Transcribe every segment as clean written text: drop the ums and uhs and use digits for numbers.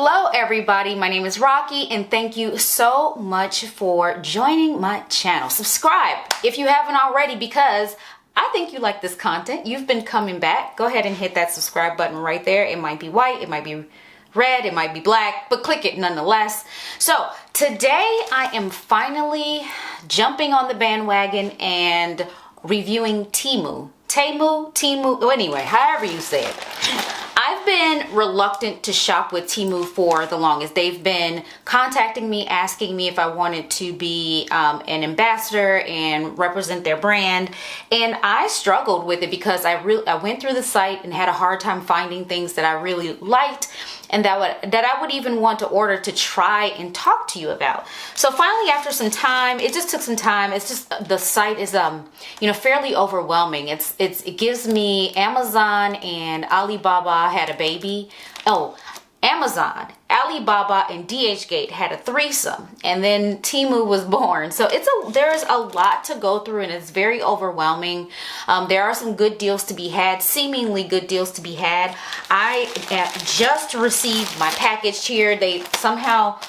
Hello everybody, my name is Rocky and thank you so much for joining my channel. Subscribe if you haven't already because I think you like this content. You've been coming back. Go ahead and hit that subscribe button right there. It might be white, it might be red, it might be black, but click it nonetheless. So today I am finally jumping on the bandwagon and reviewing Temu, anyway, however you say it. I've been reluctant to shop with Temu for the longest. They've been contacting me, asking me if I wanted to be an ambassador and represent their brand. And I struggled with it because I went through the site and had a hard time finding things that I really liked and that I would even want to order to try and talk to you about. So finally, after some time, it just took some time. It's just the site is fairly overwhelming. It gives me Amazon and Alibaba had a baby. Oh, Amazon, Alibaba, and DHgate had a threesome, and then Temu was born. So there's a lot to go through, and it's very overwhelming. There are some good deals to be had, seemingly good deals to be had. I just received my package here. They somehow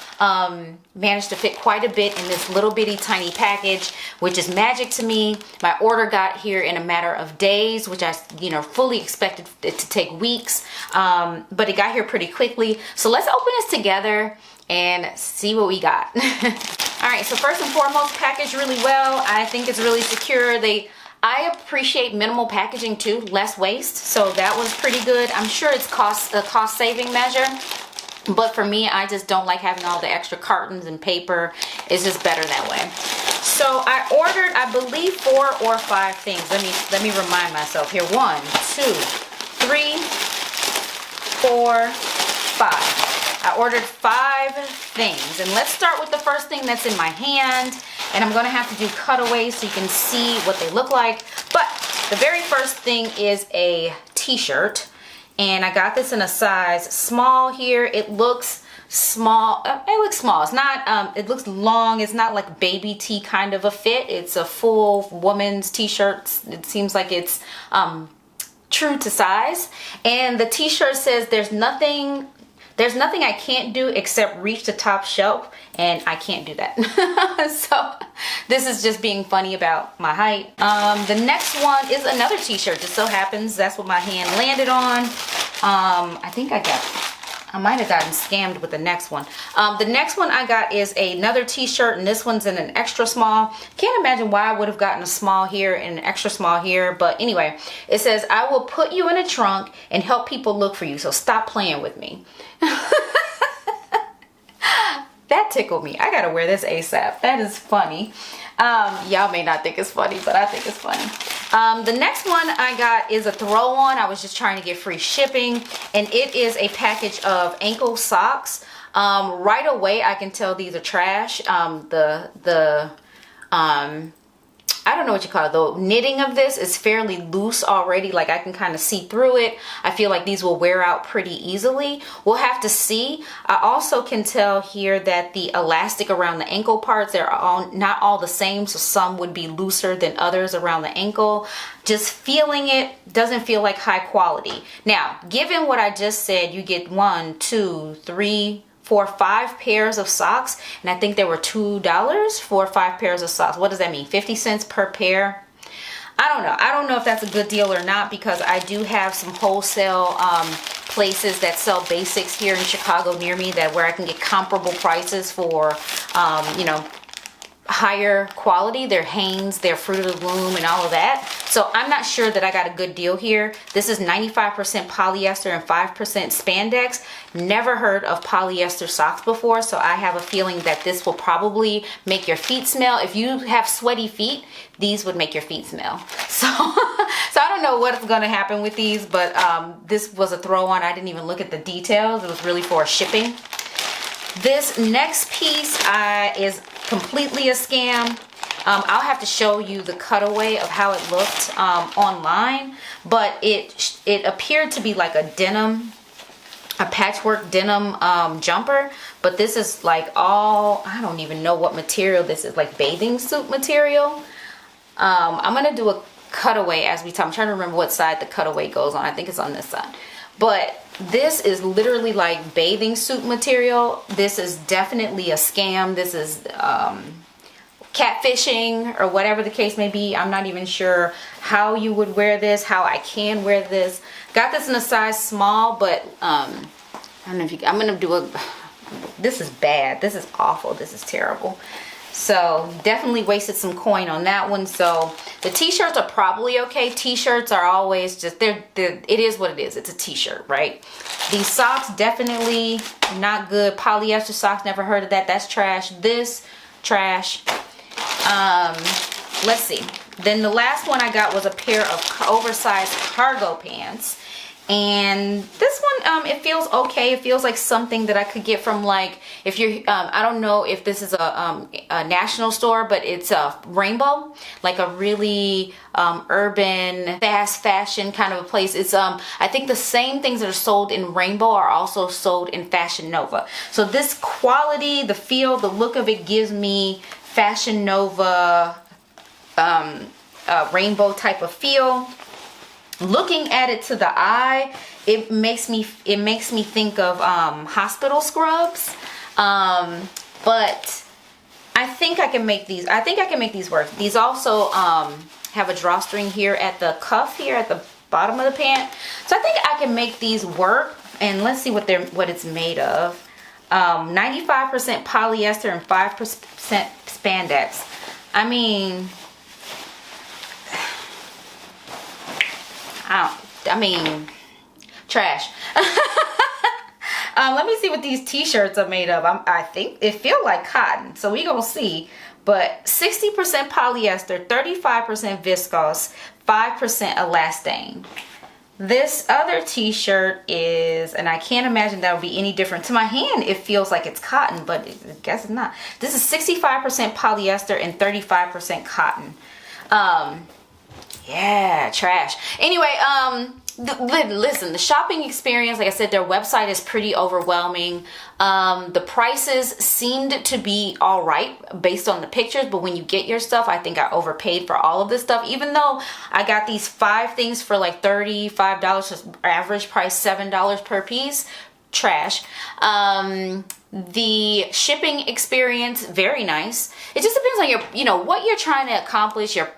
managed to fit quite a bit in this little bitty tiny package, which is magic to me. My order got here in a matter of days, which I fully expected it to take weeks, but it got here pretty quickly. So let's open this together and see what we got. All right, so first and foremost, packaged really well. I think it's really secure. I appreciate minimal packaging too, less waste, so that was pretty good. I'm sure it's a cost saving measure. But for me, I just don't like having all the extra cartons and paper. It's just better that way. So I ordered, I believe, 4 or 5 things. Let me remind myself here. 1, 2, 3, 4, 5. I ordered 5 things. And let's start with the first thing that's in my hand. And I'm going to have to do cutaways so you can see what they look like. But the very first thing is a t-shirt. And I got this in a size small here. It looks small. It looks small. It's not, it looks long. It's not like baby tee kind of a fit. It's a full woman's t-shirt. It seems like it's true to size. And the t-shirt says there's nothing I can't do except reach the top shelf, and I can't do that. So this is just being funny about my height. The next one is another t-shirt. Just so happens that's what my hand landed on. I think I might have gotten scammed with the next one. The next one I got is another t-shirt, and this one's in an extra small. Can't imagine why I would have gotten a small here and an extra small here, but anyway, it says, I will put you in a trunk and help people look for you, so stop playing with me. That tickled me. I gotta wear this ASAP. That is funny. Y'all may not think it's funny, but I think it's funny. The next one I got is a throw-on. I was just trying to get free shipping, and it is a package of ankle socks. Right away I can tell these are trash. I don't know what you call it. The knitting of this is fairly loose already. Like I can kind of see through it. I feel like these will wear out pretty easily. We'll have to see. I also can tell here that the elastic around the ankle parts, they're not all the same. So some would be looser than others around the ankle. Just feeling it doesn't feel like high quality. Now, given what I just said, you get 1, 2, 3, 4, 5 pairs of socks, and I think they were $2 for 5 pairs of socks. What does that mean? 50 cents per pair? I don't know. I don't know if that's a good deal or not, because I do have some wholesale places that sell basics here in Chicago near me where I can get comparable prices for higher quality. They're Hanes, they're Fruit of the Loom, and all of that. So I'm not sure that I got a good deal here. This is 95% polyester and 5% spandex. Never heard of polyester socks before, so I have a feeling that this will probably make your feet smell. If you have sweaty feet, these would make your feet smell. So, so I don't know what's gonna happen with these, but this was a throw-on. I didn't even look at the details. It was really for shipping. This next piece is completely a scam. I'll have to show you the cutaway of how it looked online, but it appeared to be like a patchwork denim jumper, but this is like I don't even know what material this is, like bathing suit material. I'm gonna do a cutaway as we talk. I'm trying to remember what side the cutaway goes on. I think it's on this side. But This is literally like bathing suit material. This is definitely a scam. This is catfishing or whatever the case may be. I'm not even sure how you would wear this, how I can wear this. Got this in a size small, but I don't know if you, I'm gonna do a, this is bad. This is awful. This is terrible. So definitely wasted some coin on that one. So the t-shirts are probably okay. T-shirts are always just, it is what it is. It's a t-shirt, right? These socks, definitely not good. Polyester socks, never heard of that. That's trash. This, trash. Let's see. Then the last one I got was a pair of oversized cargo pants. And this one, it feels okay. It feels like something that I could get from, like, if you're, I don't know if this is a national store, but it's a Rainbow, like a really urban, fast fashion kind of a place. It's, I think the same things that are sold in Rainbow are also sold in Fashion Nova. So this quality, the feel, the look of it gives me Fashion Nova, Rainbow type of feel. Looking at it to the eye, it makes me think of hospital scrubs, but I think I can make these. I think I can make these work. These also have a drawstring here at the cuff here at the bottom of the pant, so I think I can make these work. And let's see what it's made of. 95% polyester and 5% spandex. I mean, I mean, trash. Let me see what these t-shirts are made of. I think it feels like cotton, so we gonna see. But 60% polyester, 35% viscose, 5% elastane. This other t-shirt is, and I can't imagine that would be any different. To my hand, it feels like it's cotton, but I guess it's not. This is 65% polyester and 35% cotton. Yeah, trash. Anyway, listen, the shopping experience, like I said, their website is pretty overwhelming. The prices seemed to be all right based on the pictures, but when you get your stuff, I think I overpaid for all of this stuff. Even though I got these 5 things for like $35, average price $7 per piece, trash. The shipping experience, very nice. It just depends on your, you know, what you're trying to accomplish, your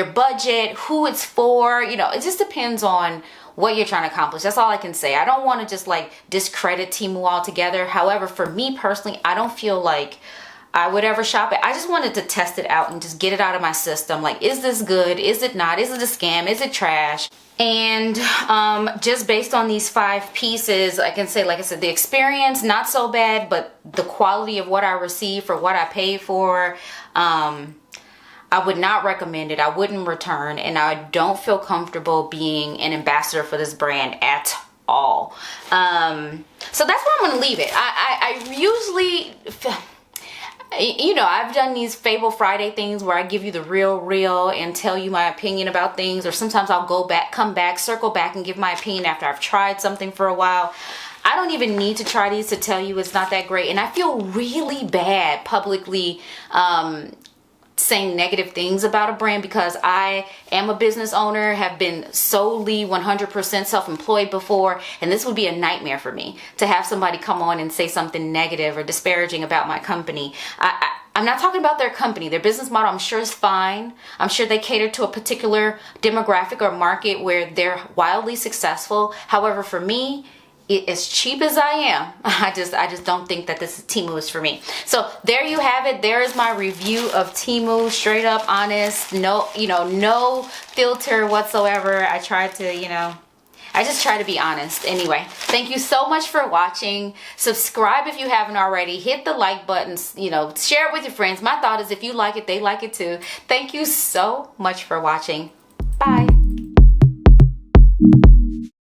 budget, who it's for, you know, it just depends on what you're trying to accomplish. That's all I can say. I don't want to just like discredit Temu altogether. However, for me personally, I don't feel like I would ever shop it. I just wanted to test it out and just get it out of my system. Like, is this good? Is it not? Is it a scam? Is it trash? And just based on these 5 pieces, I can say, like I said, the experience, not so bad, but the quality of what I received for what I paid for, I would not recommend it. I wouldn't return, and I don't feel comfortable being an ambassador for this brand at all. So that's where I'm going to leave it. I usually, you know, I've done these Fable Friday things where I give you the real and tell you my opinion about things, or sometimes I'll come back, circle back and give my opinion after I've tried something for a while. I don't even need to try these to tell you it's not that great, and I feel really bad publicly saying negative things about a brand, because I am a business owner, have been solely 100% self-employed before, and this would be a nightmare for me to have somebody come on and say something negative or disparaging about my company. I'm not talking about their company. Their business model, I'm sure, is fine. I'm sure they cater to a particular demographic or market where they're wildly successful. However, for me, as cheap as I am, I just don't think that this Temu is for me. So there you have it. There is my review of Temu, straight up honest, no, you know, no filter whatsoever. I tried to, you know, I just try to be honest. Anyway, thank you so much for watching. Subscribe if you haven't already. Hit the like button, you know, share it with your friends. My thought is if you like it, they like it too. Thank you so much for watching. Bye.